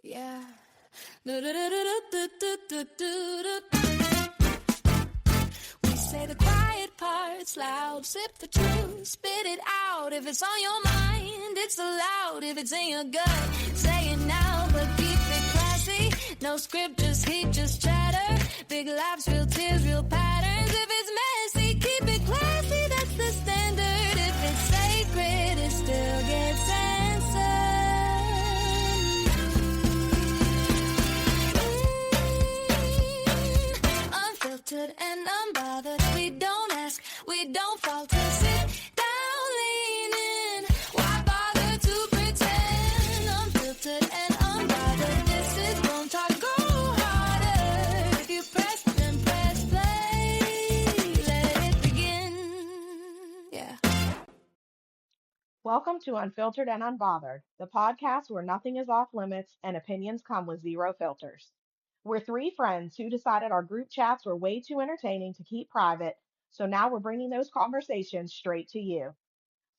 Yeah. We say the quiet parts loud, sip the truth, spit it out. If it's on your mind, it's allowed. If it's in your gut, say it now, but keep it classy. No script, just heat, just chatter. Big laughs, real tears, real patterns. If it's messy, keep it classy, that's the standard. If it's sacred, it still gets unfiltered and unbothered. We don't ask, we don't falter. Sit down, lean in. Why bother to pretend? Unfiltered and unbothered. This is Bone Talk. Go harder. If you press, then press play. Let it begin. Yeah. Welcome to Unfiltered and Unbothered, the podcast where nothing is off limits and opinions come with zero filters. We're three friends who decided our group chats were way too entertaining to keep private, so now we're bringing those conversations straight to you.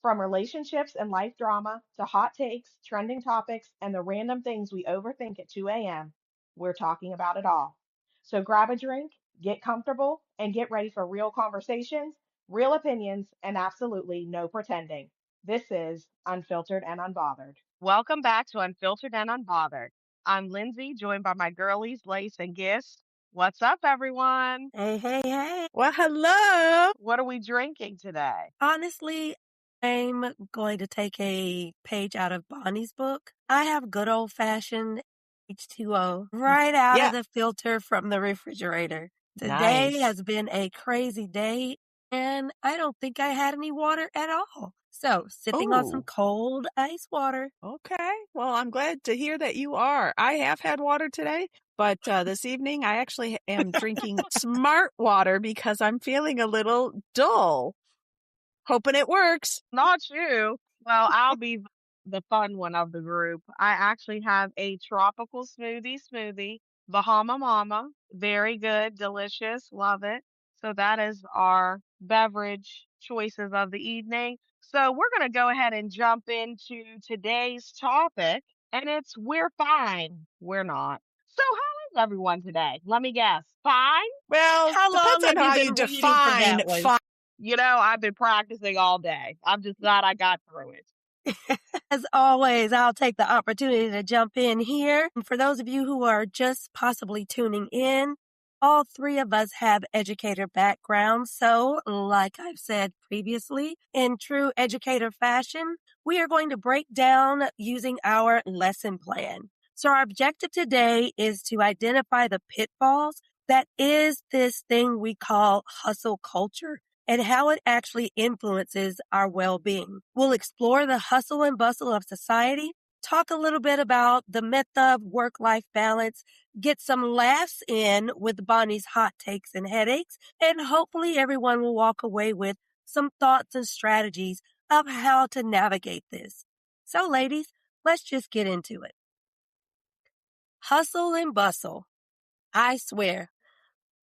From relationships and life drama to hot takes, trending topics, and the random things we overthink at 2 a.m., we're talking about it all. So grab a drink, get comfortable, and get ready for real conversations, real opinions, and absolutely no pretending. This is Unfiltered and Unbothered. Welcome back to Unfiltered and Unbothered. I'm Lindsay, joined by my girlies, Lace and Gist. What's up, everyone? Hey. Well, hello. What are we drinking today? Honestly, I'm going to take a page out of Bonnie's book. I have good old-fashioned H2O right out of the filter from the refrigerator. Today Nice. has been a crazy day, and I don't think I had any water at all. So, sipping on some Ooh. cold ice water. Okay. Well, I'm glad to hear that you are. I have had water today, but this evening I actually am drinking smart water because I'm feeling a little dull. Hoping it works. Not you. Well, I'll be the fun one of the group. I actually have a tropical smoothie, Bahama Mama. Very good, delicious, love it. So that is our beverage choices of the evening. So we're going to go ahead and jump into today's topic, and it's we're fine. We're not. So how is everyone today? Let me guess. Fine? Well, How depends long on how have you you been waiting for that define one? fine. You know, I've been practicing all day. I'm just glad I got through it. As always, I'll take the opportunity to jump in here. And for those of you who are just possibly tuning in, all three of us have educator backgrounds. So, like I've said previously, in true educator fashion, we are going to break down using our lesson plan. So our objective today is to identify the pitfalls that is this thing we call hustle culture, and how it actually influences our well-being. We'll explore the hustle and bustle of society, talk a little bit about the myth of work-life balance, get some laughs in with Bonnie's hot takes and headaches, and hopefully everyone will walk away with some thoughts and strategies of how to navigate this. So ladies, let's just get into it. Hustle and bustle. I swear,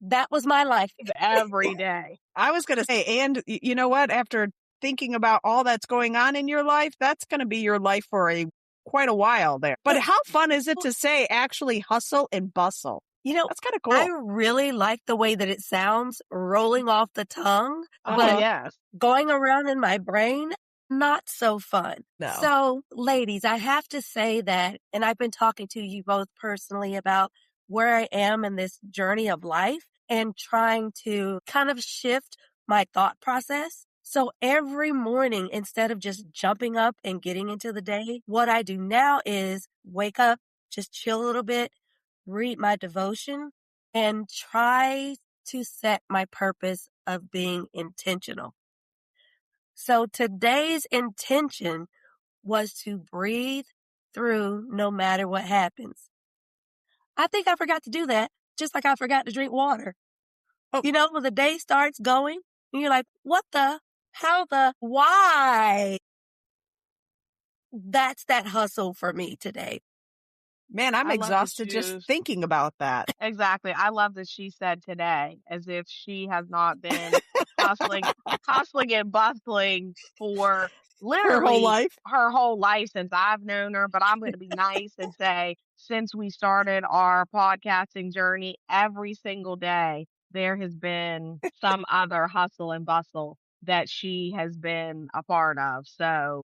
that was my life Every day. I was going to say, and you know what? After thinking about all that's going on in your life, that's going to be your life for quite a while there. But how fun is it to say actually hustle and bustle? You know, that's kind of cool. I really like the way that it sounds rolling off the tongue, but yes, going around in my brain, not so fun. No. So, ladies, I have to say that, and I've been talking to you both personally about where I am in this journey of life and trying to kind of shift my thought process. So every morning, instead of just jumping up and getting into the day, what I do now is wake up, just chill a little bit, read my devotion, and try to set my purpose of being intentional. So today's intention was to breathe through no matter what happens. I think I forgot to do that, just like I forgot to drink water. Oh. You know, when the day starts going, and you're like, what the, how the, why? That's that hustle for me today. Man, I'm exhausted just thinking about that. Exactly. I love that she said today, as if she has not been hustling and bustling for Her whole literally life? her whole life since I've known her. But I'm going to be nice and say, since we started our podcasting journey, every single day, there has been some other hustle and bustle that she has been a part of. So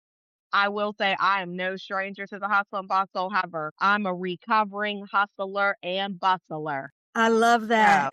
I will say I am no stranger to the hustle and bustle. However, I'm a recovering hustler and bustler. I love that. So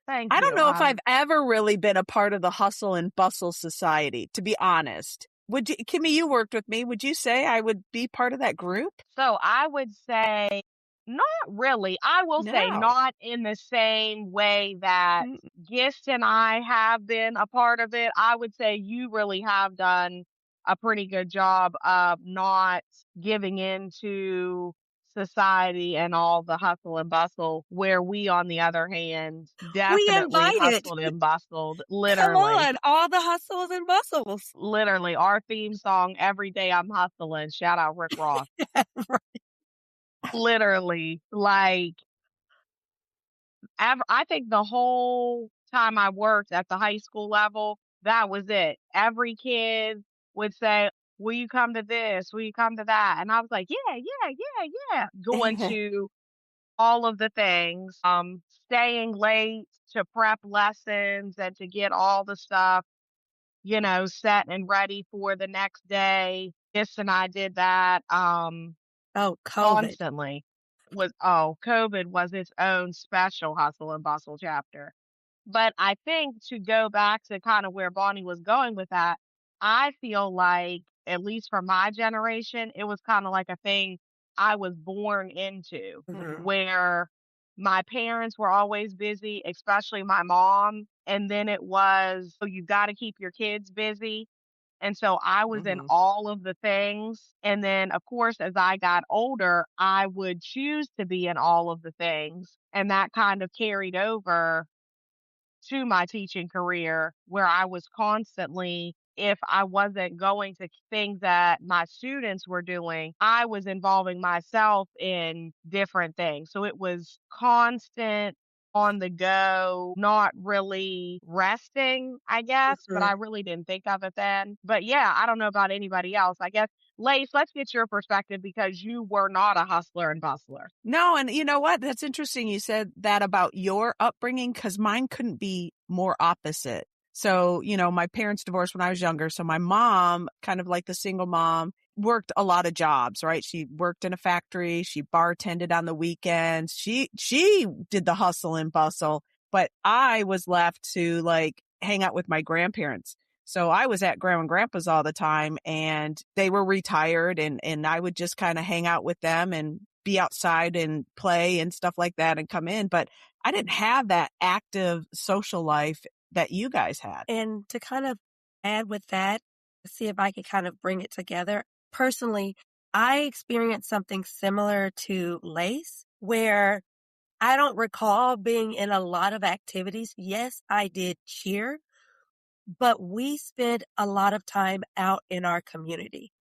thank I don't you. know if I've ever really been a part of the hustle and bustle society, to be honest. Would you, Kimmy, you worked with me. Would you say I would be part of that group? So I would say not really. I will say No. not in the same way that Mm. Gist and I have been a part of it. I would say you really have done a pretty good job of not giving in to society and all the hustle and bustle, where we, on the other hand, We definitely invite it. hustled and bustled, Come literally. on, all the hustles and bustles. Literally, our theme song, Every Day I'm Hustling, shout out Rick Ross. Literally, like, I think the whole time I worked at the high school level, that was it. Every kid would say, "Will you come to this? Will you come to that?" And I was like, "Yeah, yeah, yeah, yeah." Going to all of the things, staying late to prep lessons and to get all the stuff, set and ready for the next day. Yes, and I did that. Oh, COVID. Constantly. COVID was its own special hustle and bustle chapter. But I think, to go back to kind of where Bonnie was going with that, I feel like, at least for my generation, it was kind of like a thing I was born into, Mhm. where my parents were always busy, especially my mom. And then it was, oh, you got to keep your kids busy. And so I was in all of the things. And then, of course, as I got older, I would choose to be in all of the things. And that kind of carried over to my teaching career, where I was constantly, if I wasn't going to things that my students were doing, I was involving myself in different things. So it was constant, on the go, not really resting, I guess, but Mhm. I really didn't think of it then. But yeah, I don't know about anybody else. I guess, Lace, let's get your perspective, because you were not a hustler and bustler. No, and you know what? That's interesting. You said that about your upbringing, because mine couldn't be more opposite. So, my parents divorced when I was younger. So my mom, kind of like the single mom, worked a lot of jobs, right? She worked in a factory. She bartended on the weekends. She did the hustle and bustle, but I was left to like hang out with my grandparents. So I was at grandma and grandpa's all the time, and they were retired, and I would just kind of hang out with them and be outside and play and stuff like that and come in. But I didn't have that active social life that you guys had. And to kind of add with that, see if I could kind of bring it together. Personally, I experienced something similar to Lace, where I don't recall being in a lot of activities. Yes, I did cheer, but we spent a lot of time out in our community.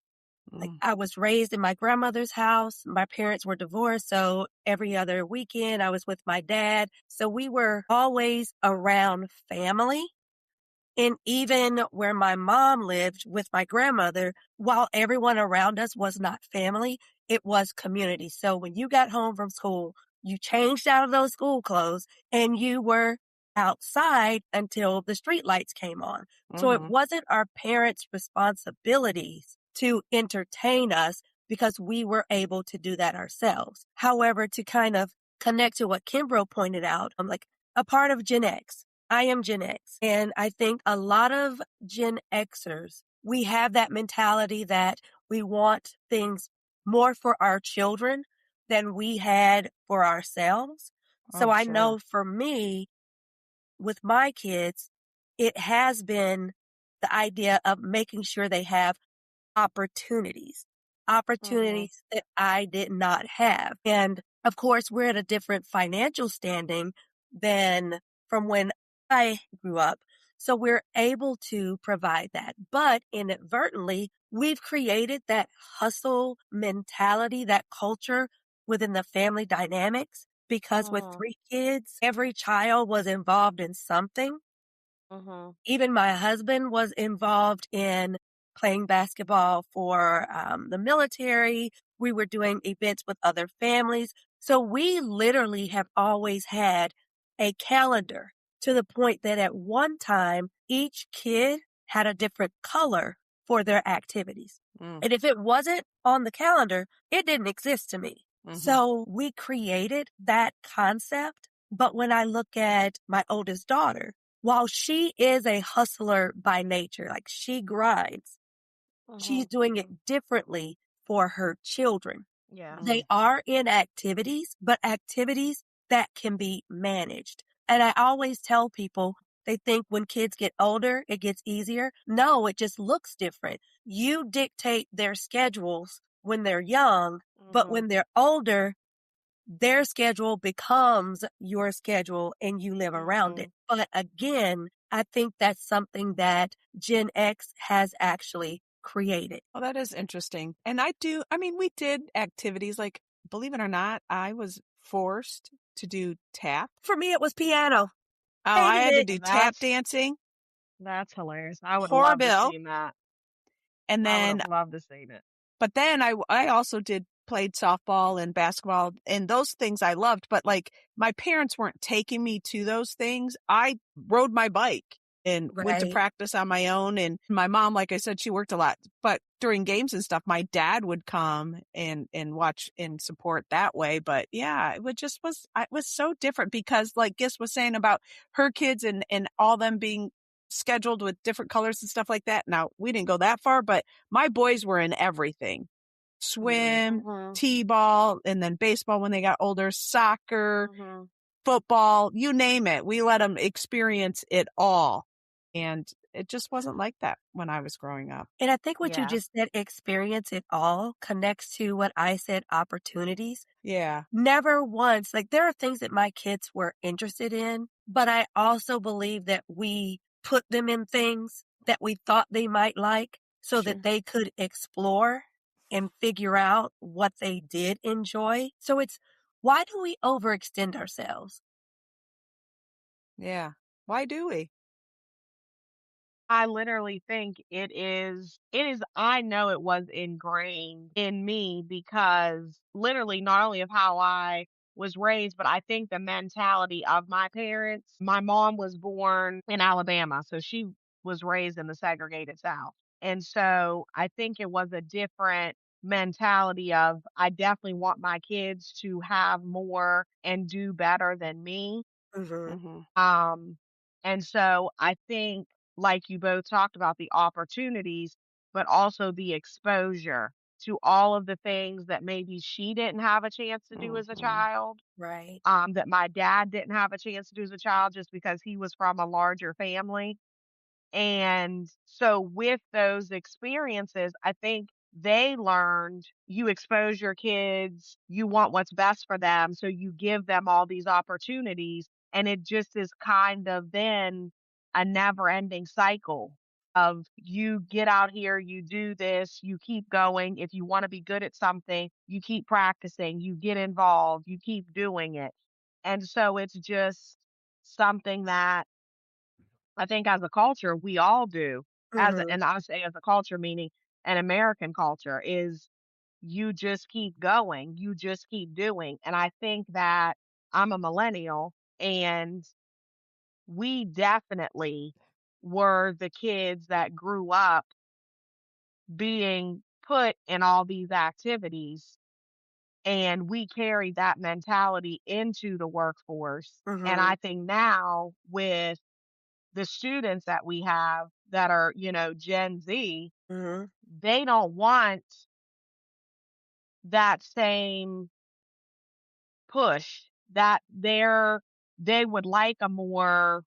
Like, I was raised in my grandmother's house. My parents were divorced, so every other weekend I was with my dad. So we were always around family. And even where my mom lived with my grandmother, while everyone around us was not family, it was community. So when you got home from school, you changed out of those school clothes and you were outside until the street lights came on. So it wasn't our parents' responsibilities to entertain us, because we were able to do that ourselves. However, to kind of connect to what Kimbrough pointed out, I'm like a part of Gen X. I am Gen X. And I think a lot of Gen Xers, we have that mentality that we want things more for our children than we had for ourselves. So I know for me, with my kids, it has been the idea of making sure they have opportunities that I did not have. And of course, we're at a different financial standing than from when I grew up. So we're able to provide that. But inadvertently, we've created that hustle mentality, that culture within the family dynamics, because with 3 kids, every child was involved in something. Even my husband was involved in playing basketball for the military. We were doing events with other families. So we literally have always had a calendar to the point that at one time, each kid had a different color for their activities. Mm. And if it wasn't on the calendar, it didn't exist to me. Mhm. So we created that concept. But when I look at my oldest daughter, while she is a hustler by nature, like she grinds, she's doing it differently for her children. Yeah. They are in activities, but activities that can be managed. And I always tell people, they think when kids get older, it gets easier. No, it just looks different. You dictate their schedules when they're young, but when they're older, their schedule becomes your schedule and you live around it. But again, I think that's something that Gen X has actually created. Well, that is interesting. And we did activities like, believe it or not, I was forced to do tap. For me, it was piano. Oh, I had Hated to it. do tap dancing. That's hilarious. I would have loved to Horrible. seen that. And I would then, have loved to seen it. but then I also played softball and basketball, and those things I loved. But like, my parents weren't taking me to those things. I rode my bike and went to Right. practice on my own. And my mom, like I said, she worked a lot, but during games and stuff, my dad would come and watch and support that way. But yeah, it was so different because like Gis was saying about her kids and all them being scheduled with different colors and stuff like that. Now, we didn't go that far, but my boys were in everything. Swim, t-ball, and then baseball when they got older, soccer, football, you name it. We let them experience it all. And it just wasn't like that when I was growing up. And I think what you Yeah. just said, experience it all, connects to what I said, opportunities. Yeah. Never once, like there are things that my kids were interested in, but I also believe that we put them in things that we thought they might like so Sure. that they could explore and figure out what they did enjoy. So it's, why do we overextend ourselves? Yeah. Why do we? I literally think I know it was ingrained in me because literally not only of how I was raised, but I think the mentality of my parents. My mom was born in Alabama, so she was raised in the segregated South. And so I think it was a different mentality of I definitely want my kids to have more and do better than me. Mm-hmm. And so I think, like you both talked about, the opportunities, but also the exposure to all of the things that maybe she didn't have a chance to do as a child, Right. that my dad didn't have a chance to do as a child just because he was from a larger family. And so with those experiences, I think they learned you expose your kids, you want what's best for them, so you give them all these opportunities. And it just is kind of then a never ending cycle of you get out here, you do this, you keep going. If you want to be good at something, you keep practicing, you get involved, you keep doing it. And so it's just something that I think as a culture, we all do. Mm-hmm. And I say as a culture, meaning an American culture, is you just keep going, you just keep doing. And I think that I'm a millennial, and we definitely were the kids that grew up being put in all these activities. And we carry that mentality into the workforce. And Mm-hmm. I think now with the students that we have that are, Gen Z, Mm-hmm. they don't want that same push that they would like a more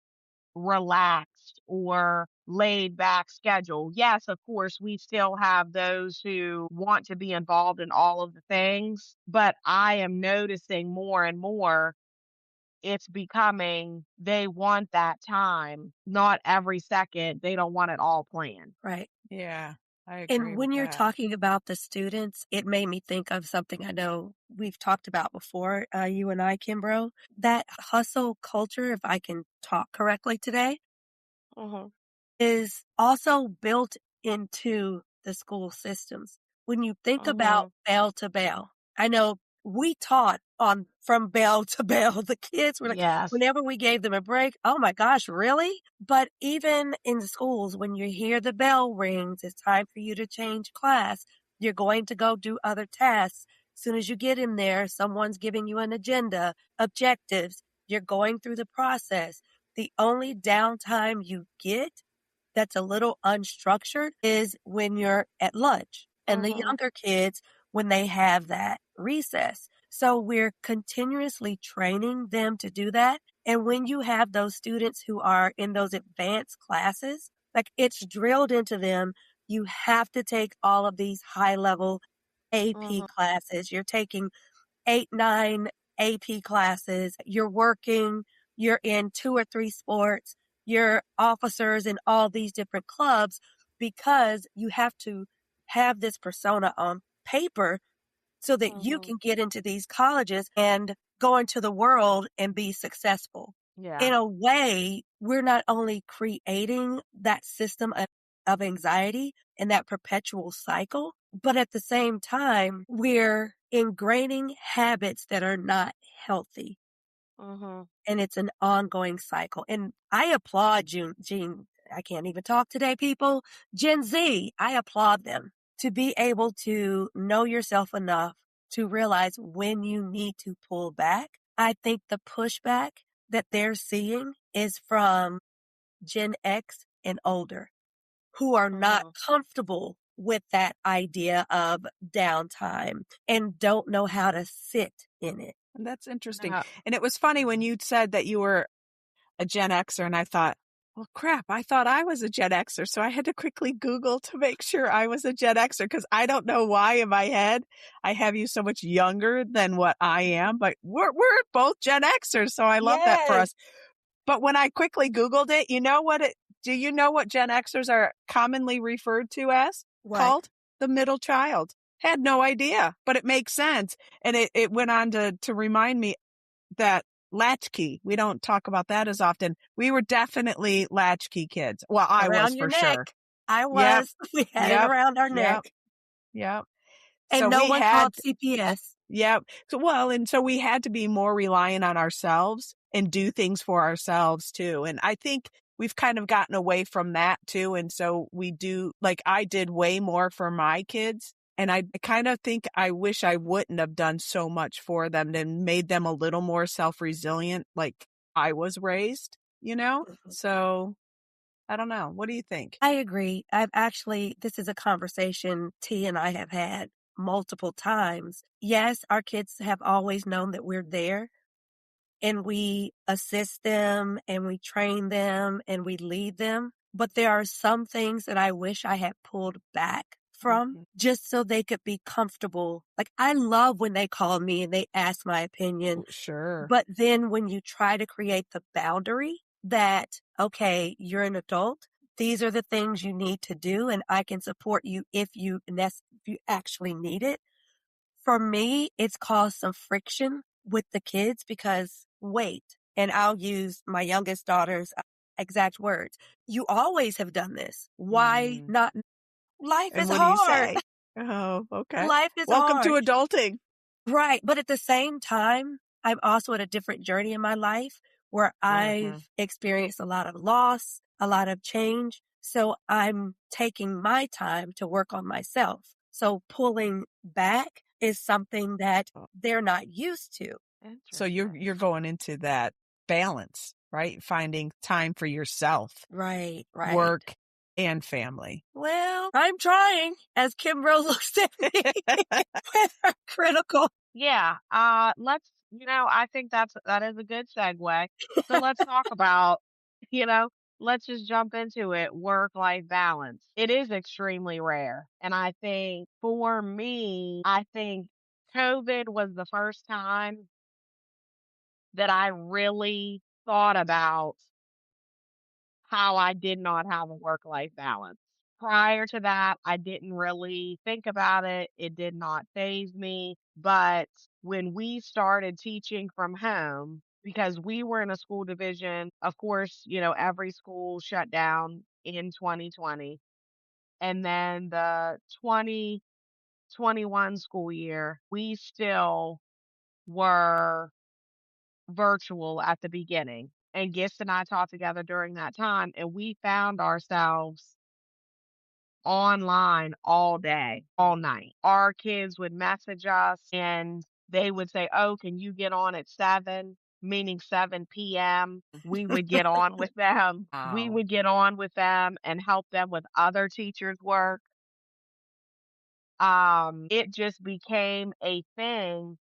relaxed or laid back schedule. Yes, of course, we still have those who want to be involved in all of the things, but I am noticing more and more it's becoming they want that time, not every second. They don't want it all planned. Right. Yeah. I agree And with when you're that. talking about the students, it made me think of something I know we've talked about before, you and I, Kimbro. That hustle culture, if I can talk correctly today, Mhm. is also built into the school systems. When you think about Mhm. bell to bell, I know we taught on from bell to bell. The kids were like, Yes. whenever we gave them a break, oh my gosh, really? But even in the schools, when you hear the bell rings, it's time for you to change class. You're going to go do other tasks. As soon as you get in there, someone's giving you an agenda, objectives. You're going through the process. The only downtime you get that's a little unstructured is when you're at lunch and the Mhm. younger kids when they have that recess. So we're continuously training them to do that. And when you have those students who are in those advanced classes, like it's drilled into them, you have to take all of these high level AP Mhm. classes. You're taking 8, 9 AP classes. You're working, you're in 2 or 3 sports, you're officers in all these different clubs because you have to have this persona on paper so that you Mhm. can get into these colleges and go into the world and be successful. Yeah. In a way, we're not only creating that system of anxiety and that perpetual cycle, but at the same time, we're ingraining habits that are not healthy. Mhm. And it's an ongoing cycle. And I applaud I can't even talk today, people. Gen Z, I applaud them to be able to know yourself enough to realize when you need to pull back. I think the pushback that they're seeing is from Gen X and older who are not Mhm. comfortable with that idea of downtime and don't know how to sit in it. That's interesting. No. And it was funny when you said that you were a Gen Xer, and I thought, well, crap, I thought I was a Gen Xer. So I had to quickly Google to make sure I was a Gen Xer because I don't know why in my head I have you so much younger than what I am, but we're both Gen Xers. So I love that for Yes. us. But when I quickly Googled it, do you know what Gen Xers are commonly referred to as? What? Called the middle child. Had no idea, but it makes sense. And it went on to remind me that latchkey, we don't talk about that as often. We were definitely latchkey kids. Well, I was Around your for neck. sure. I Yep, was. We had it yep, around our neck. yep, yep. And So no we one had called CPS. Yep. So we had to be more reliant on ourselves and do things for ourselves too. And I think we've kind of gotten away from that too. And so we do, like I did way more for my kids. And I kind of think I wish I wouldn't have done so much for them and made them a little more self-resilient like I was raised, you know? Mhm. So I don't know. What do you think? I agree. This is a conversation T and I have had multiple times. Yes, our kids have always known that we're there and we assist them and we train them and we lead them. But there are some things that I wish I had pulled back from Mhm. just so they could be comfortable. Like I love when they call me and they ask my opinion. Oh, sure. But then when you try to create the boundary that, okay, you're an adult, these are the things you need to do, and I can support you if you actually need it. For me, it's caused some friction with the kids because wait, and I'll use my youngest daughter's exact words. You always have done this. Why Mm. not? Life And is what do you hard. say? Oh, okay. Life is Welcome to hard. adulting. Right, but at the same time, I'm also at a different journey in my life where Mhm. I've experienced a lot of loss, a lot of change. So I'm taking my time to work on myself. So pulling back is something that Oh, they're not used to. so Interesting. you're going into that balance, right? Finding time for yourself, Right, right. work, and family. Well, I'm trying as Kimbrough looks at me with her critical. Yeah. I think that is a good segue. So let's talk about, you know, let's just jump into it. Work-life balance. It is extremely rare. And I think for me, I think COVID was the first time that I really thought about how I did not have a work life balance. Prior to that, I didn't really think about it. It did not phase me. But when we started teaching from home, because we were in a school division. Of course, every school shut down in 2020. And then the 2021 school year, we still were virtual at the beginning. And Gist and I taught together during that time, and we found ourselves online all day, all night. Our kids would message us and they would say, "Oh, can you get on at 7?" Meaning 7 p.m. We would get on with them. We Wow. would get on with them and help them with other teachers' work. It just became a thing.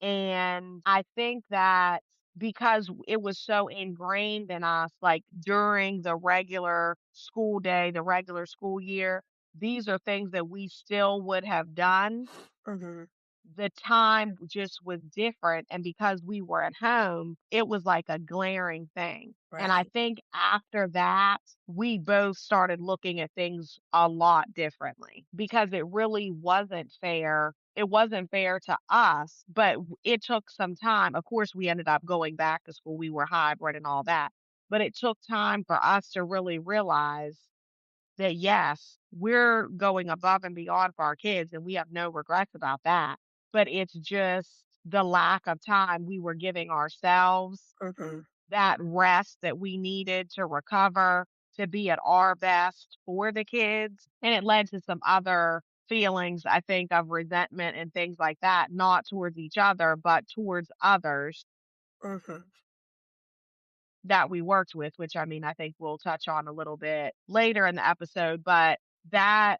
And I think that because it was so ingrained in us, like during the regular school day, the regular school year, these are things that we still would have done. Mhm. The time just was different. And because we were at home, it was like a glaring thing. And I Right. think after that, we both started looking at things a lot differently because it really wasn't fair. It wasn't fair to us, but it took some time. Of course, we ended up going back to school. We were hybrid and all that, but it took time for us to really realize that yes, we're going above and beyond for our kids and we have no regrets about that. But it's just the lack of time we were giving ourselves, Mhm. that rest that we needed to recover, to be at our best for the kids. And it led to some other feelings, I think, of resentment and things like that, not towards each other, but towards others Mhm. that we worked with, which I mean, I think we'll touch on a little bit later in the episode, but that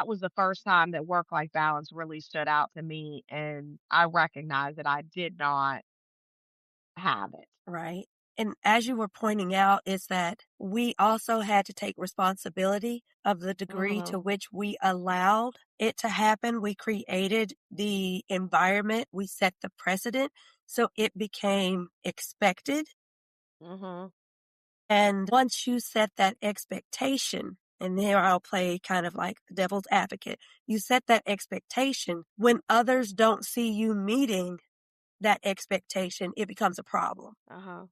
was the first time that work-life balance really stood out to me, and I recognized that I did not have it. Right. And as you were pointing out, is that we also had to take responsibility of the degree to Mhm. which we allowed it to happen. We created the environment, we set the precedent, so it became expected. Mhm. And once you set that expectation, and here I'll play kind of like the devil's advocate, you set that expectation. When others don't see you meeting that expectation, it becomes a problem. Uh-huh.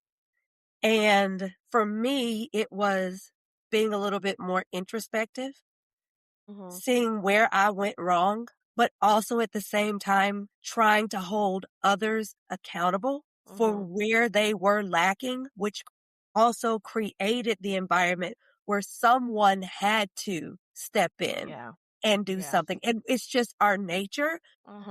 And for me, it was being a little bit more introspective, Mhm. seeing where I went wrong, but also at the same time trying to hold others accountable for Mhm. where they were lacking, which also created the environment where someone had to step in Yeah. and do Yes. something. And it's just our nature.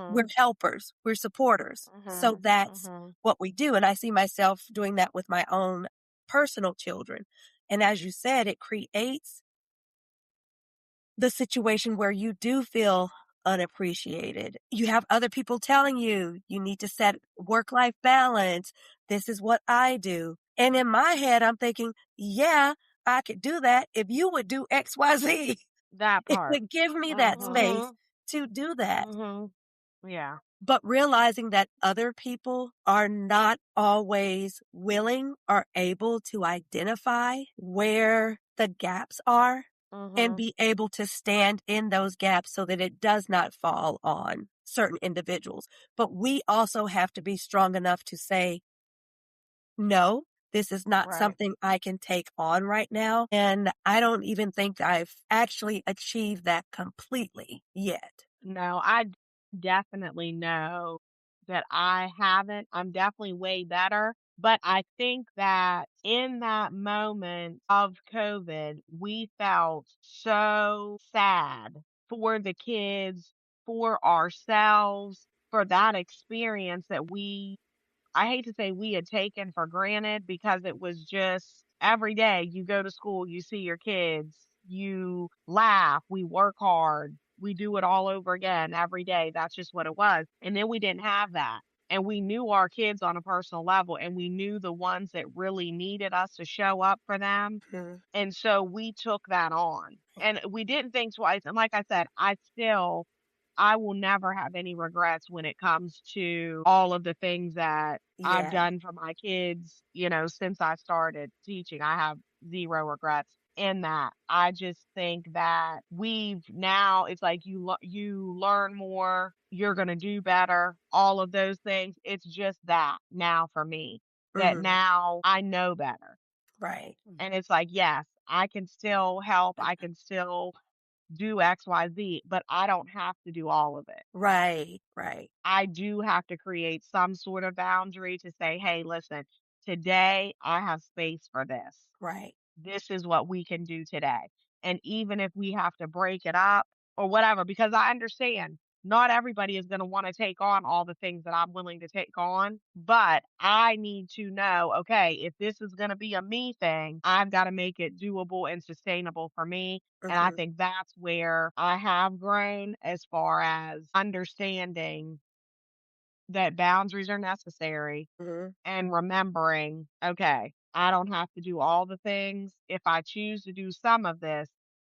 We're Mhm. helpers, we're supporters. So Mhm. that's Mhm. what we do. And I see myself doing that with my own personal children. And as you said, it creates the situation where you do feel unappreciated. You have other people telling you, you need to set work life balance. This is what I do. And in my head, I'm thinking, yeah, I could do that if you would do XYZ. That It part. would give me that space Mhm. to do that. Mhm. Yeah. But realizing that other people are not always willing or able to identify where the gaps are and Mhm. be able to stand in those gaps so that it does not fall on certain individuals. But we also have to be strong enough to say, no, this is not Right. something I can take on right now. And I don't even think I've actually achieved that completely yet. No, definitely know that I haven't. I'm definitely way better. But I think that in that moment of COVID, we felt so sad for the kids, for ourselves, for that experience that I hate to say we had taken for granted because it was just every day you go to school, you see your kids, you laugh, we work hard, we do it all over again every day. That's just what it was. And then we didn't have that. And we knew our kids on a personal level and we knew the ones that really needed us to show up for them. Mhm. And so we took that on and we didn't think twice. And like I said, I will never have any regrets when it comes to all of the things that I've Yeah. done for my kids, since I started teaching. I have zero regrets in that. I just think that it's like you learn more, you're going to do better, all of those things. It's just that now for me. that Mhm. now I know better. Right. And it's like, yes, I can still help. I can still do X, Y, Z, but I don't have to do all of it. Right. Right. I do have to create some sort of boundary to say, hey, listen, today I have space for this. Right. This is what we can do today. And even if we have to break it up or whatever, because I understand not everybody is going to want to take on all the things that I'm willing to take on, but I need to know, okay, if this is going to be a me thing, I've got to make it doable and sustainable for me. And I Mhm. think that's where I have grown as far as understanding that boundaries are necessary Mhm. and remembering, okay, I don't have to do all the things. If I choose to do some of this,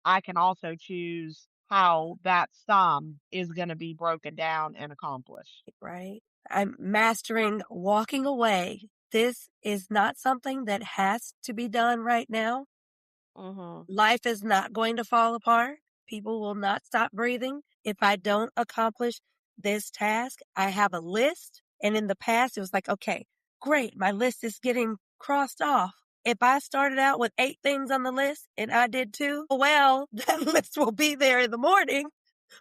I can also choose how that sum is going to be broken down and accomplished. Right. I'm mastering walking away. This is not something that has to be done right now. Mhm. Life is not going to fall apart. People will not stop breathing if I don't accomplish this task. I have a list. And in the past, it was like, okay, great. My list is getting crossed off. If I started out with 8 things on the list and I did 2, well, that list will be there in the morning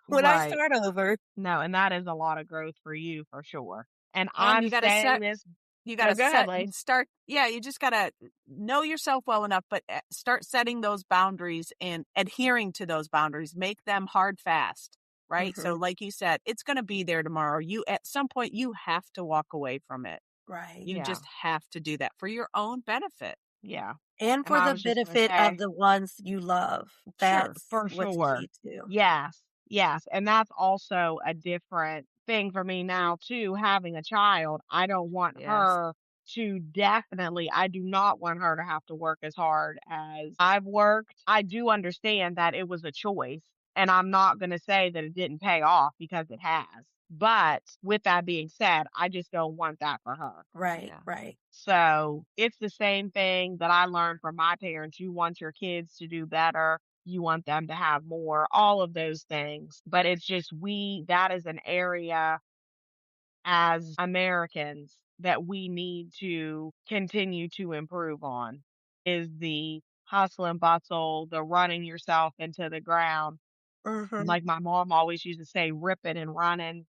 when I Right. start over. No, and that is a lot of growth for you for sure. And And I'm you got to saying set, this. you got No, to go ahead, set Lace. and start. Yeah, you just got to know yourself well enough, but start setting those boundaries and adhering to those boundaries. Make them hard, fast, right? So, Mhm. like you said, it's going to be there tomorrow. You, at some point, you have to walk away from it. Right. You Yeah. just have to do that for your own benefit. Yeah. And And for I the was just going to benefit of say, the ones you love. Sure. That's for what's sure. key too. Yes, yes. And that's also a different thing for me now, too, having a child. I don't want Yes. her to definitely, I do not want her to have to work as hard as I've worked. I do understand that it was a choice, and I'm not going to say that it didn't pay off because it has. But with that being said, I just don't want that for her. Right, Yeah. right. So it's the same thing that I learned from my parents. You want your kids to do better. You want them to have more, all of those things. But it's just that is an area as Americans that we need to continue to improve on is the hustle and bustle, the running yourself into the ground. Mhm. Like my mom always used to say, ripping and running,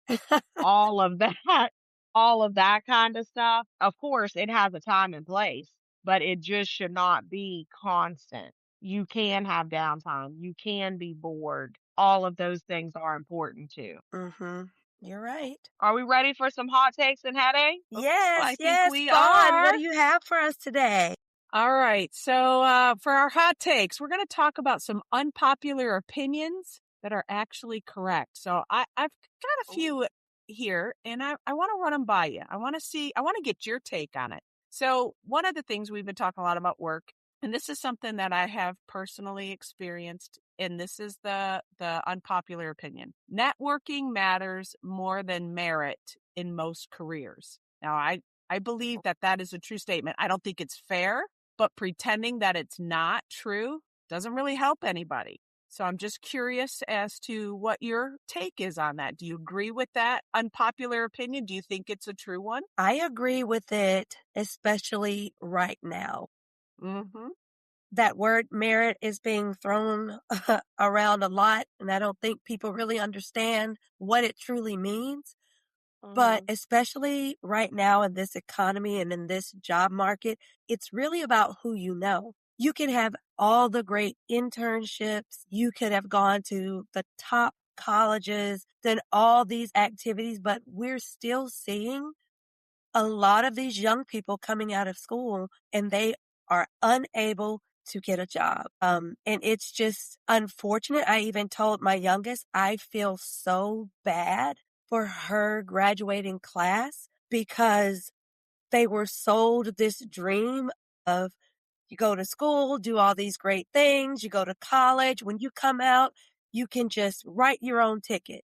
all of that, all of that kind of stuff. Of course, it has a time and place, but it just should not be constant. You can have downtime. You can be bored. All of those things are important too. Mhm. You're right. Are we ready for some hot takes and headaches? Oh, Yes, I think yes, we fun. What are. do you have for us today? All right. So for our hot takes, we're going to talk about some unpopular opinions that are actually correct. So I've got a few here, and I want to run them by you. I want to get your take on it. So one of the things we've been talking a lot about work, and this is something that I have personally experienced, and this is the unpopular opinion. Networking matters more than merit in most careers. Now, I believe that that is a true statement. I don't think it's fair, but pretending that it's not true doesn't really help anybody. So I'm just curious as to what your take is on that. Do you agree with that unpopular opinion? Do you think it's a true one? I agree with it, especially right now. Mm-hmm. That word merit is being thrown around a lot, and I don't think people really understand what it truly means. But Mm-hmm. especially right now in this economy and in this job market, it's really about who you know. You can have all the great internships. You could have gone to the top colleges, done all these activities, but we're still seeing a lot of these young people coming out of school and they are unable to get a job. And it's just unfortunate. I even told my youngest, I feel so bad for her graduating class because they were sold this dream of you go to school, do all these great things, you go to college. When you come out, you can just write your own ticket.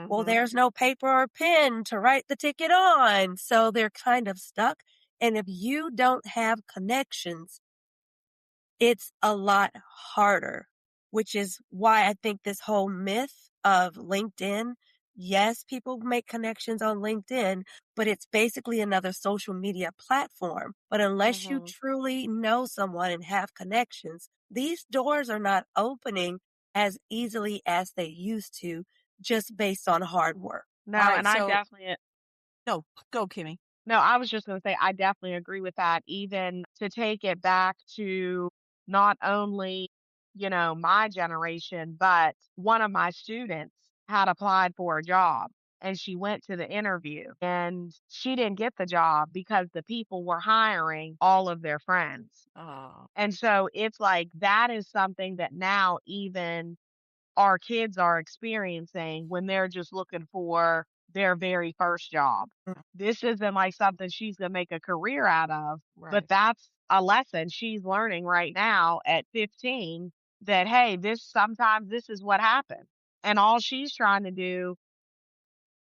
Well, Mm-hmm. there's no paper or pen to write the ticket on. So they're kind of stuck. And if you don't have connections, it's a lot harder, which is why I think this whole myth of LinkedIn Yes, people make connections on LinkedIn, but it's basically another social media platform. But unless you Mm-hmm. truly know someone and have connections, these doors are not opening as easily as they used to just based on hard work. No, All right. and I So, definitely no, go, Kimmy. No, I was just going to say, I definitely agree with that. Even to take it back to not only, my generation, but one of my students had applied for a job and she went to the interview and she didn't get the job because the people were hiring all of their friends. Oh, And so it's like that is something that now even our kids are experiencing when they're just looking for their very first job. This isn't like something she's going to make a career out of, but right. that's a lesson she's learning right now at 15 that, hey, sometimes this is what happens. And all she's trying to do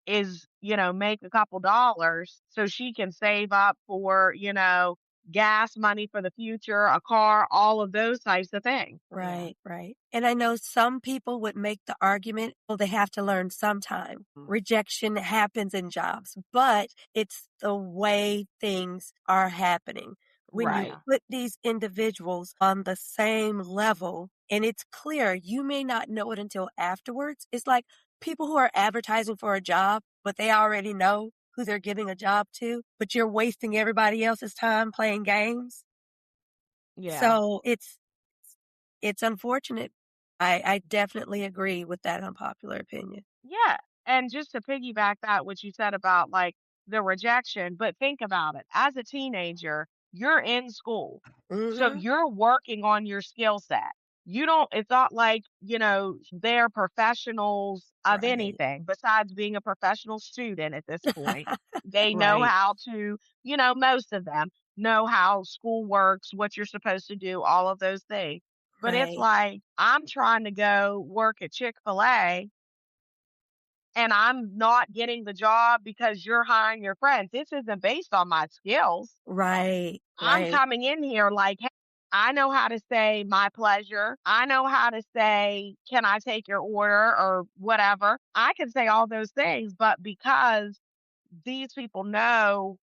is, make a couple dollars so she can save up for, gas money for the future, a car, all of those types of things. Yeah. Right, right. And I know some people would make the argument, well, they have to learn sometime. Rejection happens in jobs, but it's the way things are happening. When you Right. Yeah. put these individuals on the same level, and it's clear, you may not know it until afterwards. It's like people who are advertising for a job, but they already know who they're giving a job to, but you're wasting everybody else's time playing games. Yeah. So it's unfortunate. I definitely agree with that unpopular opinion. Yeah. And just to piggyback that, what you said about like the rejection, but think about it. As a teenager, you're in school. So Mhm. you're working on your skill set. It's not like, they're professionals of Right. anything besides being a professional student at this point. They know Right. how to, most of them know how school works, what you're supposed to do, all of those things. But it's Right. like, I'm trying to go work at Chick-fil-A and I'm not getting the job because you're hiring your friends. This isn't based on my skills. Right. I'm Right. coming in here like, hey, I know how to say my pleasure. I know how to say, can I take your order or whatever. I can say all those things, but because these people know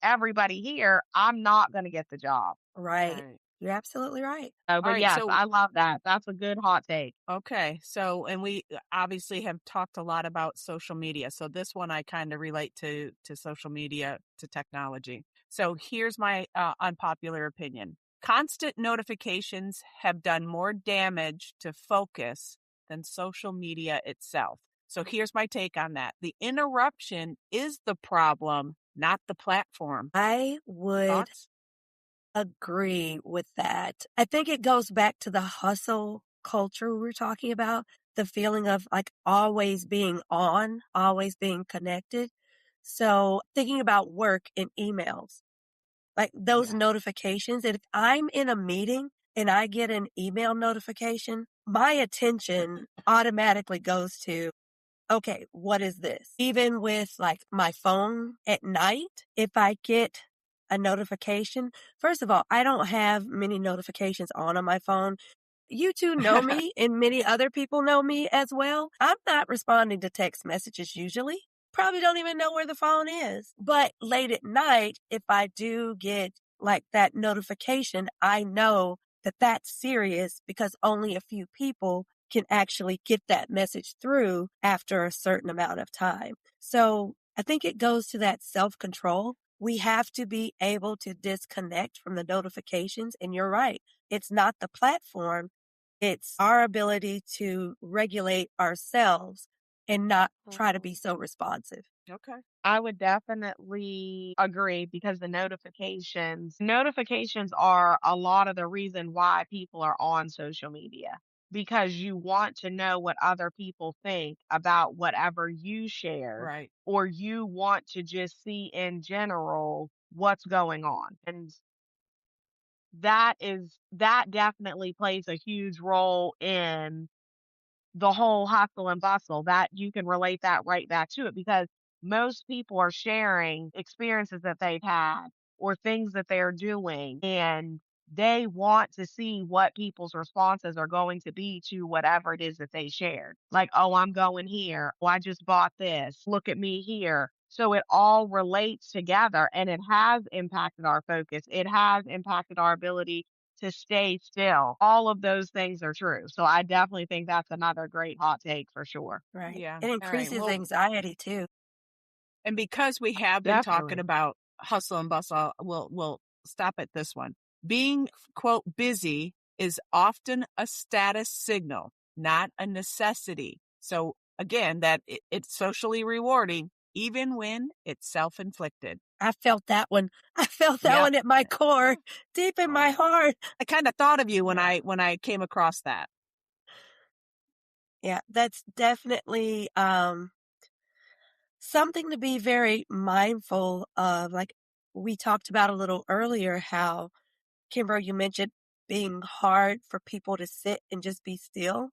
everybody here, I'm not going to get the job. Right. Right. You're absolutely right. All But right. yes, So, I love that. That's a good hot take. okay. So, and we obviously have talked a lot about social media. So this one I kind of relate to social media, to technology. So here's my unpopular opinion. Constant notifications have done more damage to focus than social media itself. So here's my take on that. The interruption is the problem, not the platform. I would Thoughts? agree with that. I think it goes back to the hustle culture we were talking about, the feeling of like always being on, always being connected. So thinking about work and emails, like those Yeah. notifications. And if I'm in a meeting and I get an email notification, my attention automatically goes to, okay, what is this? Even with like my phone at night, if I get a notification, first of all, I don't have many notifications on my phone. You two know me and many other people know me as well. I'm not responding to text messages usually. Probably don't even know where the phone is. But late at night, if I do get like that notification, I know that that's serious because only a few people can actually get that message through after a certain amount of time. So I think it goes to that self control. We have to be able to disconnect from the notifications. And you're right. It's not the platform. It's our ability to regulate ourselves and not try to be so responsive. Okay. I would definitely agree because the notifications are a lot of the reason why people are on social media because you want to know what other people think about whatever you shared Right. or you want to just see in general what's going on. And that definitely plays a huge role in the whole hustle and bustle that you can relate that right back to it because most people are sharing experiences that they've had or things that they're doing. And they want to see what people's responses are going to be to whatever it is that they shared. Like, oh, I'm going here. Oh, I just bought this. Look at me here. So it all relates together, and it has impacted our focus. It has impacted our ability to stay still. All of those things are true. So I definitely think that's another great hot take for sure. Right. Yeah. It All right. increases Well, anxiety too. and because we have been talking Definitely. about hustle and bustle, we'll stop at this one. Being, quote, busy is often a status signal, not a necessity. So again, that it's socially rewarding, even when it's self-inflicted. I felt that one. I felt that Yeah. one at my core, deep in my heart. I kind of thought of you when Yeah. I came across that. Yeah, that's definitely something to be very mindful of. Like we talked about a little earlier, how, Kimber, you mentioned being hard for people to sit and just be still.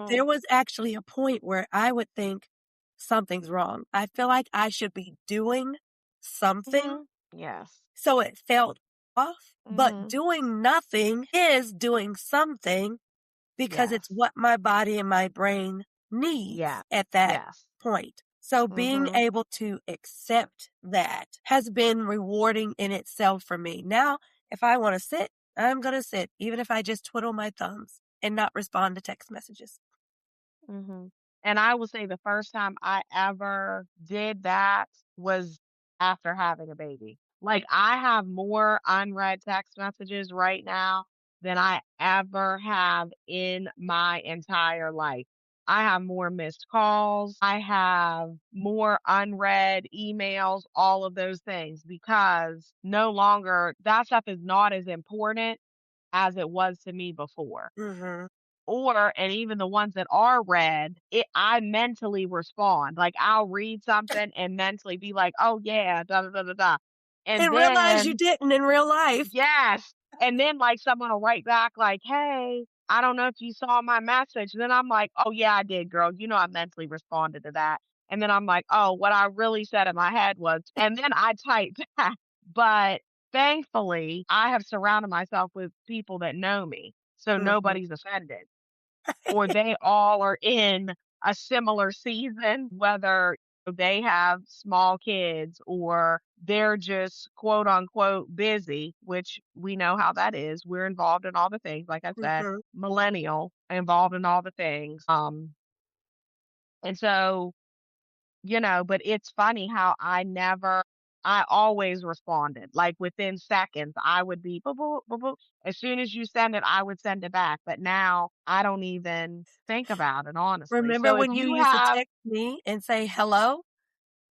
There was actually a point where I would think something's wrong. I feel like I should be doing something. Yes. So it felt off, but Mhm. doing nothing is doing something because it's Yes. what my body and my brain needs Yeah. at that Yes. point. So being Mhm. able to accept that has been rewarding in itself for me. Now, if I want to sit, I'm going to sit, even if I just twiddle my thumbs and not respond to text messages. Mhm. And I will say the first time I ever did that was after having a baby. Like, I have more unread text messages right now than I ever have in my entire life. I have more missed calls. I have more unread emails, all of those things, because no longer that stuff is not as important as it was to me before. Mm-hmm. Or and even the ones that are read, I mentally respond. Like, I'll read something and mentally be like, "Oh, yeah, da, da, da, da, da." And And realize you then didn't in real life. yes, and then, like, someone will write back like, "Hey, I don't know if you saw my message." And then I'm like, "Oh, yeah, I did, girl. You know I mentally responded to that." And then I'm like, "Oh, what I really said in my head was," and then I typed back. But thankfully, I have surrounded myself with people that know me, so Mm-hmm. nobody's offended or they all are in a similar season, whether they have small kids or they're just quote unquote busy, which we know how that is. We're involved in all the things, like I said, Mm-hmm. millennial, involved in all the things. And so but it's funny how I always responded. Like within seconds, I would be boop, boop, boop, boop. As soon as you send it, I would send it back. But now I don't even think about it, honestly. Remember So if when you you used to have, text me and say, hello?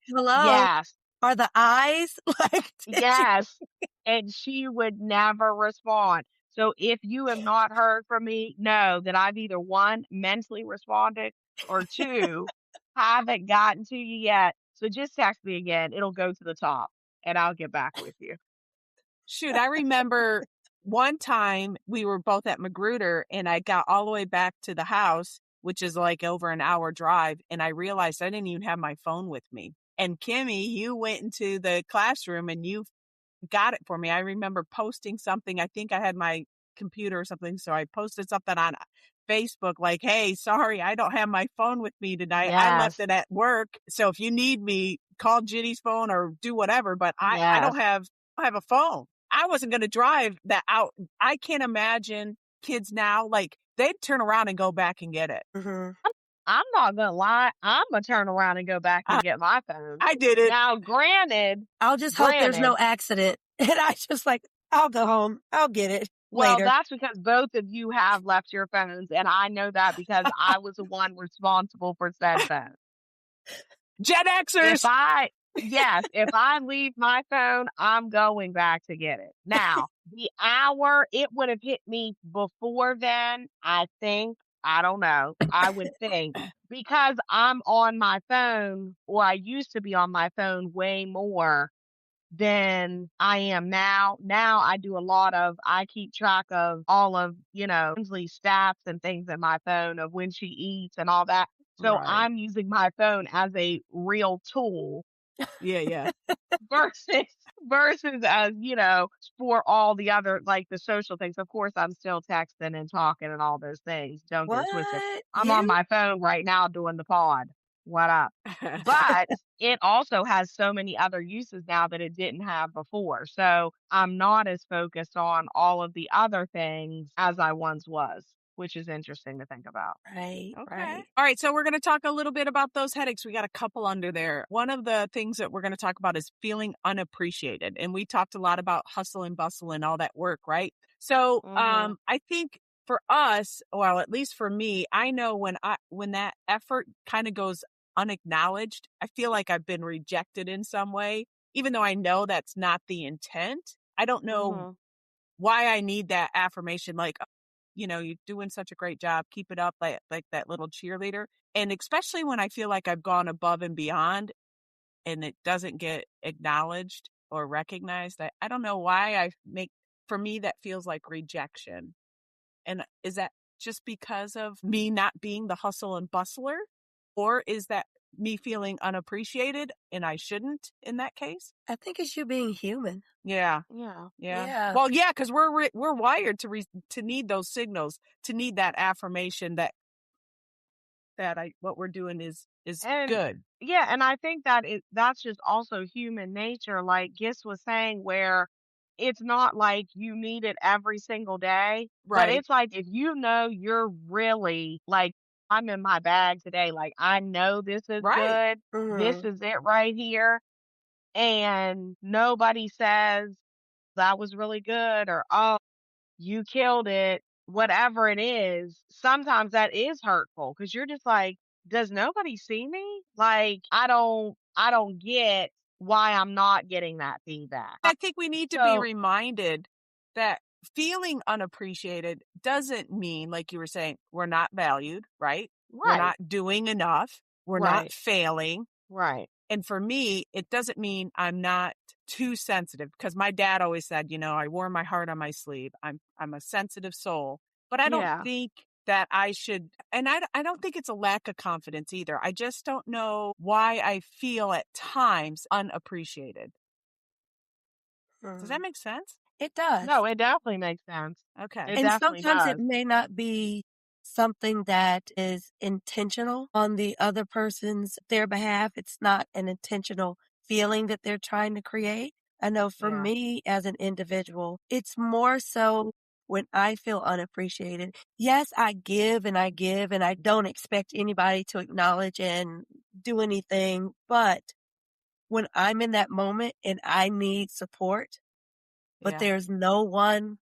Hello? yes, Are the eyes? Like, did you? yes, and she would never respond. So if you have not heard from me, know that I've either one, mentally responded, or two, haven't gotten to you yet. So just text me again. It'll go to the top and I'll get back with you. Shoot, I remember one time we were both at Magruder and I got all the way back to the house, which is like over an hour drive, and I realized I didn't even have my phone with me. And Kimmy, you went into the classroom and you got it for me. I remember posting something. I think I had my computer or something, so I posted something on Facebook like, "Hey, sorry, I don't have my phone with me tonight. I left Yes. it at work. So if you need me, call Ginny's phone or do whatever, but I don't Yes. have a phone." I wasn't going to drive that out. I can't imagine kids now, like they'd turn around and go back and get it. Mm-hmm. I'm not gonna lie. I'm gonna turn around and go back and get my phone. I did it. Now, granted, I'll just hope there's no accident. And I just like, I'll go home. I'll get it well, later. that's because both of you have left your phones, and I know that because I was the one responsible for said phone. Gen If Xers. if I leave my phone, I'm going back to get it. Now, the hour it would have hit me before then, I think, I don't know, I would think, because I'm on my phone, or I used to be on my phone way more than I am now. Now I keep track of all of, Ainsley's stats and things in my phone of when she eats and all that. So Right. I'm using my phone as a real tool Yeah. versus versus as, for all the other, like the social things. Of course, I'm still texting and talking and all those things. Don't get it twisted. What? I'm on You? my phone right now doing the pod. What up? But it also has so many other uses now that it didn't have before. So I'm not as focused on all of the other things as I once was, which is interesting to think about. Right, Okay. right. All right. So we're going to talk a little bit about those headaches. We got a couple under there. One of the things that we're going to talk about is feeling unappreciated. And we talked a lot about hustle and bustle and all that work, right? So Mhm. I think for us, well, at least for me, I know when that effort kind of goes unacknowledged, I feel like I've been rejected in some way, even though I know that's not the intent. I don't know Mhm. why I need that affirmation, like, you're doing such a great job. Keep it up, like that little cheerleader. And especially when I feel like I've gone above and beyond and it doesn't get acknowledged or recognized. I don't know why for me, that feels like rejection. And is that just because of me not being the hustle and bustler? Or is that me feeling unappreciated and I shouldn't in that case? I think it's you being human. Yeah. Yeah. Yeah. Yeah. Well, yeah, because we're wired to need those signals, to need that affirmation that what we're doing is And good. yeah, and I think that's just also human nature, like Gis was saying, where it's not like you need it every single day, but Right. it's like if you know you're really like, I'm in my bag today, like I know this is Right. good, this Mhm. is it right here, and nobody says that was really good or oh, you killed it, whatever it is, sometimes that is hurtful because you're just like, does nobody see me? Like, I don't get why I'm not getting that feedback. I think we need to be So, reminded that feeling unappreciated doesn't mean, like you were saying, we're not valued, right? We're right, not doing enough. We're not right, failing. right. And for me, it doesn't mean I'm not too sensitive, because my dad always said, I wore my heart on my sleeve. I'm a sensitive soul, but I don't Yeah. think that I should, and I don't think it's a lack of confidence either. I just don't know why I feel at times unappreciated. Does that Mhm. make sense? It does. No, it definitely makes sense. Okay. It And definitely sometimes it does. may not be something that is intentional on the other person's their behalf. It's not an intentional feeling that they're trying to create. I know for Yeah. me as an individual, it's more so when I feel unappreciated. Yes, I give and I give and I don't expect anybody to acknowledge and do anything. But when I'm in that moment and I need support, but Yeah. there's no one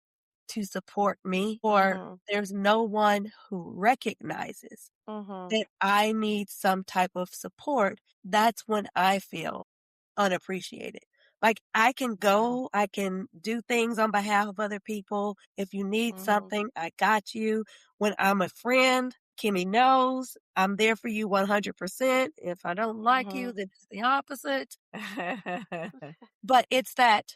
to support me, or Mhm. there's no one who recognizes Mhm. that I need some type of support, that's when I feel unappreciated. Like I can Yeah. go, I can do things on behalf of other people. If you need Mhm. something, I got you. When I'm a friend, Kimmy knows I'm there for you 100%. If I don't like you, Mhm. then it's the opposite. But it's that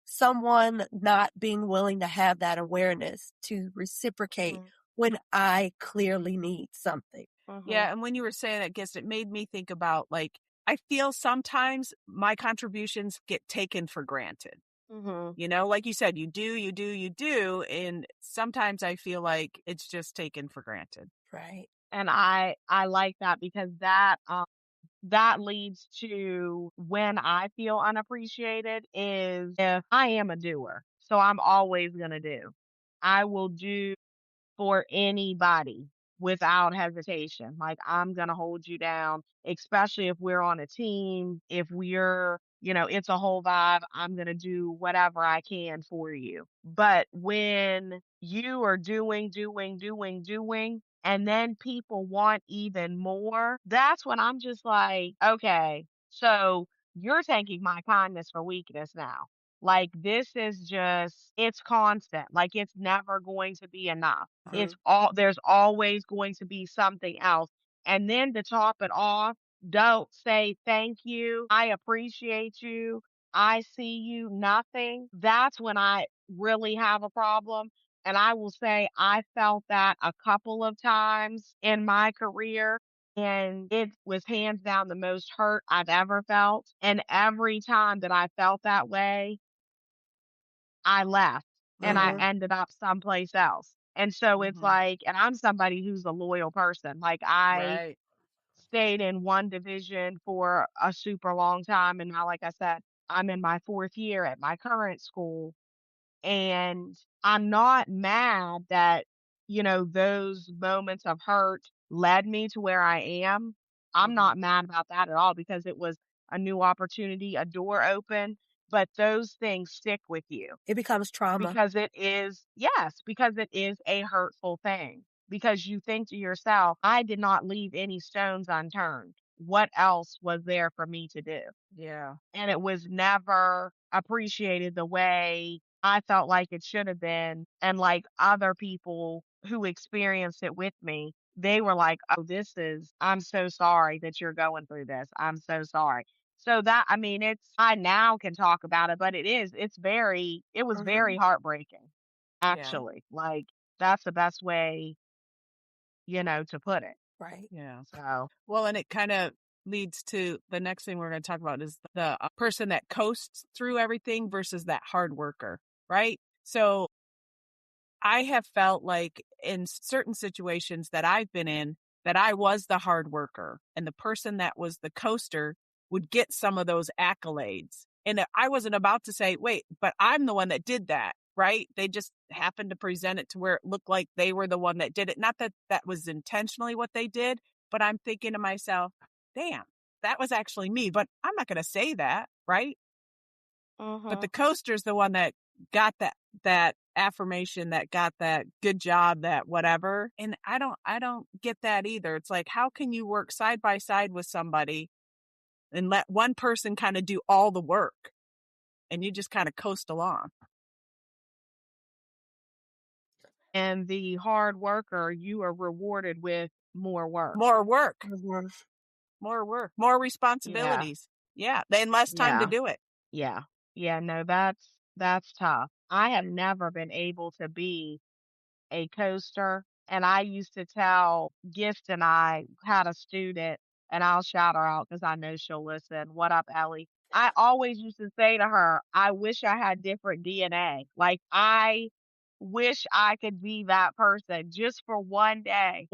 someone not being willing to have that awareness to reciprocate Mhm. when I clearly need something. Mhm. Yeah. And when you were saying that, guess it made me think about, like, I feel sometimes my contributions get taken for granted. Mhm. Like you said, you do, you do, you do. And sometimes I feel like it's just taken for granted. Right. And I like that because that leads to when I feel unappreciated is if I am a doer. So I'm always going to do. I will do for anybody without hesitation. Like I'm going to hold you down, especially if we're on a team, if we're, it's a whole vibe, I'm going to do whatever I can for you. But when you are doing, and then people want even more, that's when I'm just like, okay, so you're taking my kindness for weakness now. Like this is just, it's constant. Like it's never going to be enough. Mhm. There's always going to be something else. And then to top it off, don't say thank you. I appreciate you. I see you, nothing. That's when I really have a problem. And I will say I felt that a couple of times in my career And it was hands down the most hurt I've ever felt. And every time that I felt that way, I left and I Mm-hmm. Right. ended up someplace else. And so it's Mhm. like, and I'm somebody who's a loyal person. Like I Right. stayed in one division for a super long time. And now, like I said, I'm in my fourth year at my current school. And I'm not mad that, those moments of hurt led me to where I am. I'm Mhm. not mad about that at all because it was a new opportunity, a door open. But those things stick with you It becomes trauma. because it is, yes, because it is a hurtful thing. Because you think to yourself, I did not leave any stones unturned. What else was there for me to do? Yeah. And it was never appreciated the way I felt like it should have been. And like other people who experienced it with me, they were like, oh, I'm so sorry that you're going through this. I'm so sorry. So that, I mean, I now can talk about it, but it was Mm-hmm. very heartbreaking, Yeah. actually. Like, that's the best way, to put it. Right. Yeah. So, Well, and it kind of leads to the next thing we're going to talk about is the person that coasts through everything versus that hard worker, right? So I have felt like in certain situations that I've been in that I was the hard worker and the person that was the coaster would get some of those accolades. And I wasn't about to say, wait, but I'm the one that did that, right? They just happened to present it to where it looked like they were the one that did it. Not that that was intentionally what they did, but I'm thinking to myself, damn, that was actually me, but I'm not going to say that, right? But hmm the coaster's the one that got that affirmation, that got that good job, that whatever. And I don't get that either. It's like, how can you work side by side with somebody and let one person kind of do all the work and you just kind of coast along? and the hard worker, you are rewarded with more work. More work, Mm-hmm. more Yeah. responsibilities. Yeah. And less time to Yeah. do it. Yeah. Yeah, no, that's tough. I have never been able to be a coaster. And I used to tell Gift, and I had a student, and I'll shout her out because I know she'll listen. What up, Ellie? I always used to say to her, I wish I had different DNA. Like, I wish I could be that person just for one day,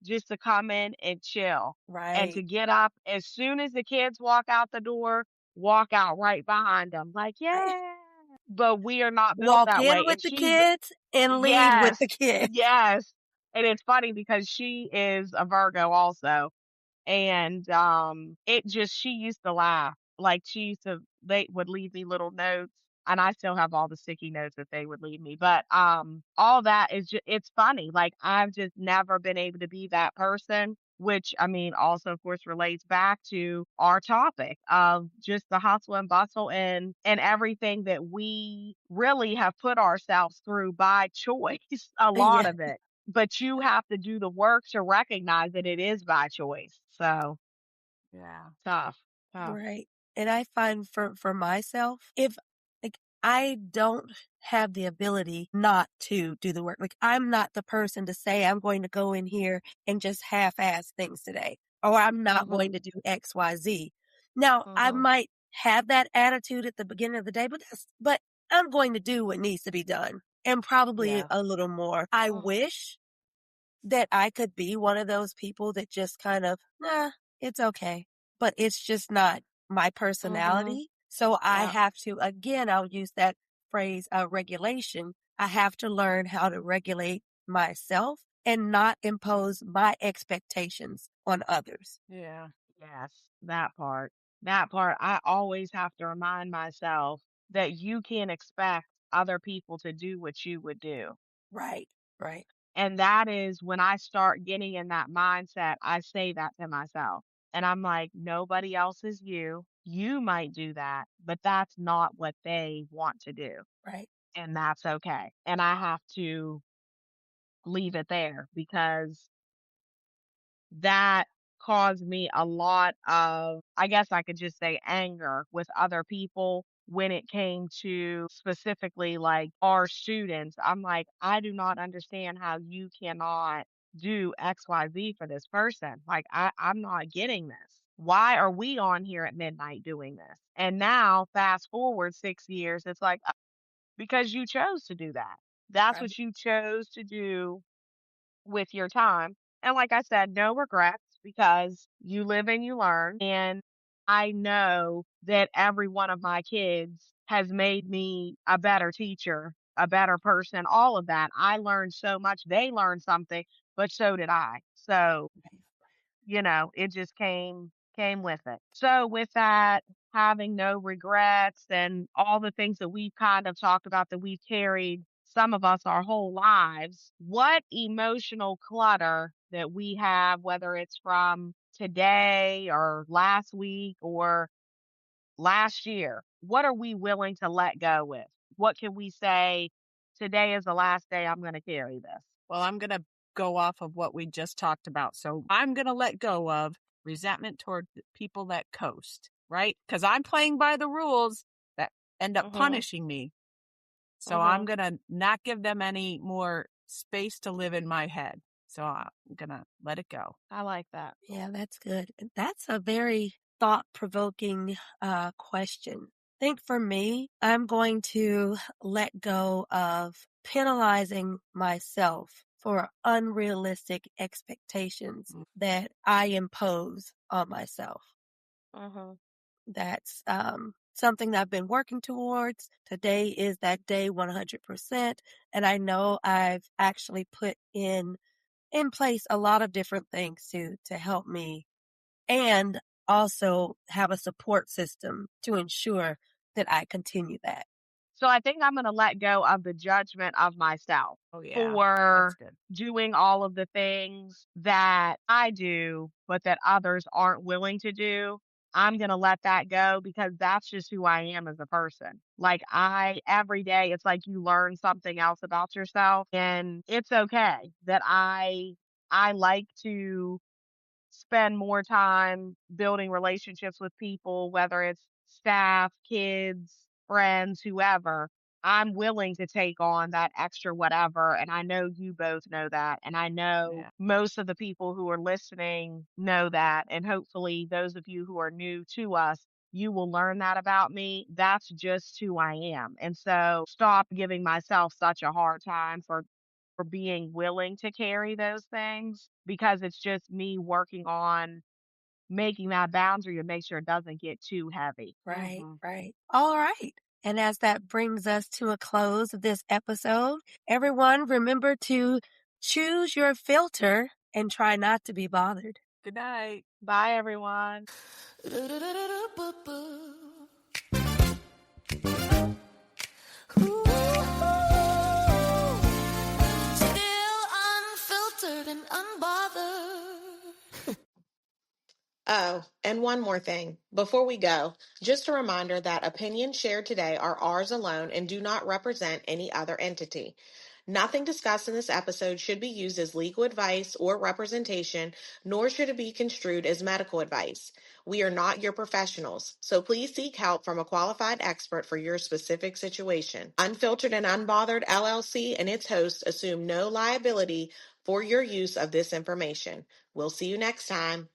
just to come in and chill and to Right. get up as soon as the kids walk out the door, walk out right behind them. Like, Right. yeah. But we are not built Walk that in way. with And the she's kids and leave with Yes, the kids. yes. And it's funny because she is a Virgo also. And she used to laugh. Like they would leave me little notes, and I still have all the sticky notes that they would leave me. But all that is just, it's funny. Like, I've just never been able to be that person, which I mean also of course relates back to our topic of just the hustle and bustle and everything that we really have put ourselves through by choice, a lot Yeah. of it. But you have to do the work to recognize that it is by choice. So Yeah. tough, tough. Right. And I find for myself, if like I don't have the ability not to do the work. Like I'm not the person to say I'm going to go in here and just half-ass things today, or I'm not Mhm, going to do XYZ. Now, I mhm. might have that attitude at the beginning of the day, but I'm going to do what needs to be done and probably Yes. a little more. I Mhm, wish that I could be one of those people that just kind of, nah, it's okay. But it's just not my mhm. personality. So I Yeah. have to, again, I'll use that phrase, regulation. I have to learn how to regulate myself and not impose my expectations on others. Yeah. Yes. That part. That part. I always have to remind myself that you can't expect other people to do what you would do. Right, right. And that is when I start getting in that mindset, I say that to myself. And I'm like, nobody else is you. You might do that, but that's not what they want to do. Right. And that's okay. And I have to leave it there because that caused me a lot of, I guess I could just say, anger with other people when it came to specifically like our students. I'm like, I do not understand how you cannot do XYZ for this person. Like, I'm not getting this. Why are we on here at midnight doing this? And now, fast forward 6 years, it's like, because you chose to do that. That's Right. what you chose to do with your time. And like I said, no regrets because you live and you learn. And I know that every one of my kids has made me a better teacher, a better person, all of that. I learned so much. They learned something, but so did I. So it just came with it. So with that, having no regrets and all the things that we've kind of talked about that we've carried some of us our whole lives, what emotional clutter that we have, whether it's from today or last week or last year, what are we willing to let go with? What can we say, today is the last day I'm going to carry this? Well, I'm going to go off of what we just talked about. So I'm going to let go of resentment toward people that coast, right? Because I'm playing by the rules that end up punishing me. So I'm going to not give them any more space to live in my head. So I'm going to let it go. I like that. Yeah, that's good. That's a very thought-provoking question. I think for me, I'm going to let go of penalizing myself for unrealistic expectations that I impose on myself. That's something that I've been working towards. Today is that day 100%. And I know I've actually put in place a lot of different things to help me and also have a support system to ensure that I continue that. So I think I'm going to let go of the judgment of myself for doing all of the things that I do, but that others aren't willing to do. I'm going to let that go because that's just who I am as a person. Like, every day, it's like you learn something else about yourself, and it's okay that I like to spend more time building relationships with people, whether it's staff, kids, friends, whoever. I'm willing to take on that extra whatever. And I know you both know that. And I know most of the people who are listening know that. And hopefully, those of you who are new to us, you will learn that about me. That's just who I am. And so stop giving myself such a hard time for being willing to carry those things, because it's just me working on making that boundary to make sure it doesn't get too heavy. Right, right. All right. And as that brings us to a close of this episode, everyone remember to choose your filter and try not to be bothered. Good night. Bye, everyone. Still unfiltered and unbothered. Oh, and one more thing. Before we go, just a reminder that opinions shared today are ours alone and do not represent any other entity. Nothing discussed in this episode should be used as legal advice or representation, nor should it be construed as medical advice. We are not your professionals, so please seek help from a qualified expert for your specific situation. Unfiltered and Unbothered LLC and its hosts assume no liability for your use of this information. We'll see you next time.